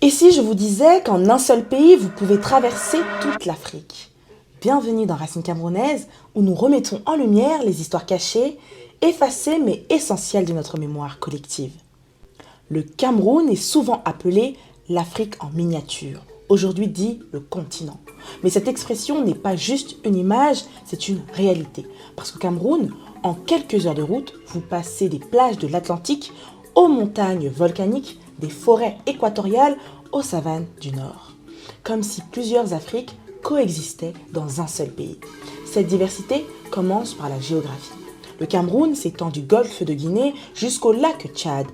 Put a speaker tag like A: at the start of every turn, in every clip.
A: Et si je vous disais qu'en un seul pays, vous pouvez traverser toute l'Afrique? Bienvenue dans Racines Camerounaises, où nous remettons en lumière les histoires cachées, effacées mais essentielles de notre mémoire collective. Le Cameroun est souvent appelé l'Afrique en miniature, aujourd'hui dit le continent. Mais cette expression n'est pas juste une image, c'est une réalité. Parce qu'au Cameroun, en quelques heures de route, vous passez des plages de l'Atlantique aux montagnes volcaniques, des forêts équatoriales aux savanes du Nord. Comme si plusieurs Afriques coexistaient dans un seul pays. Cette diversité commence par la géographie. Le Cameroun s'étend du golfe de Guinée jusqu'au lac Tchad.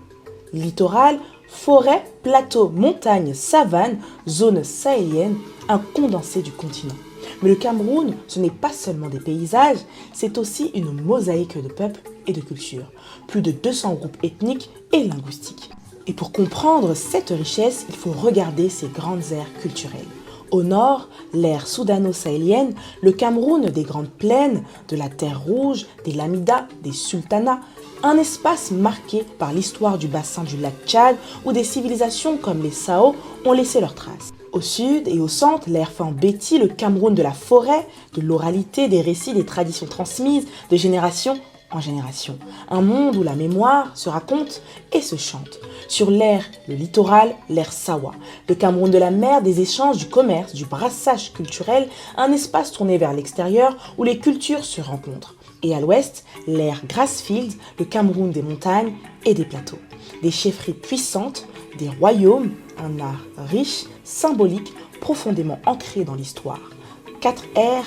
A: Littoral, forêt, plateau, montagne, savane, zone sahélienne, un condensé du continent. Mais le Cameroun, ce n'est pas seulement des paysages, c'est aussi une mosaïque de peuples et de cultures. Plus de 200 groupes ethniques et linguistiques. Et pour comprendre cette richesse, il faut regarder ces grandes aires culturelles. Au nord, l'ère soudano-sahélienne, le Cameroun des grandes plaines, de la terre rouge, des lamidas, des sultanats, un espace marqué par l'histoire du bassin du lac Tchad où des civilisations comme les Sao ont laissé leurs traces. Au sud et au centre, l'ère Fambeti, le Cameroun de la forêt, de l'oralité, des récits, des traditions transmises de génération en génération. Un monde où la mémoire se raconte et se chante. Sur l'ère, le littoral, l'ère Sawa. Le Cameroun de la mer, des échanges, du commerce, du brassage culturel, un espace tourné vers l'extérieur où les cultures se rencontrent. Et à l'ouest, l'ère Grassfield, le Cameroun des montagnes et des plateaux. Des chefferies puissantes, des royaumes, un art riche, symbolique, profondément ancré dans l'histoire. 4 ères,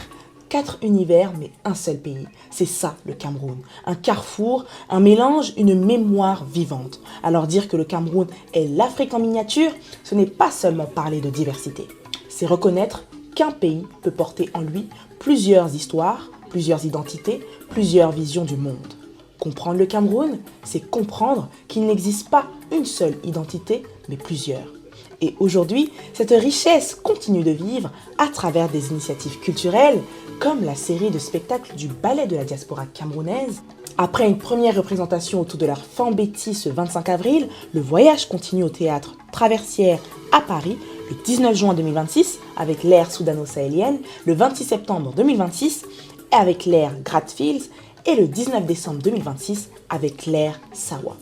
A: 4 univers, mais un seul pays. C'est ça le Cameroun. Un carrefour, un mélange, une mémoire vivante. Alors dire que le Cameroun est l'Afrique en miniature, ce n'est pas seulement parler de diversité. C'est reconnaître qu'un pays peut porter en lui plusieurs histoires, plusieurs identités, plusieurs visions du monde. Comprendre le Cameroun, c'est comprendre qu'il n'existe pas une seule identité, mais plusieurs. Et aujourd'hui, cette richesse continue de vivre à travers des initiatives culturelles, comme la série de spectacles du Ballet de la diaspora camerounaise. Après une première représentation autour de la Fambeti ce 25 avril, le voyage continue au théâtre Traversière à Paris le 19 juin 2026 avec l'ère soudano-sahélienne, le 26 septembre 2026 avec l'ère Grassfield et le 19 décembre 2026 avec l'ère Sawa.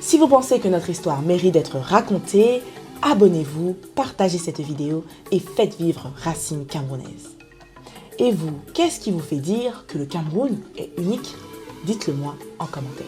A: Si vous pensez que notre histoire mérite d'être racontée, abonnez-vous, partagez cette vidéo et faites vivre Racines Camerounaises. Et vous, qu'est-ce qui vous fait dire que le Cameroun est unique? Dites-le moi en commentaire.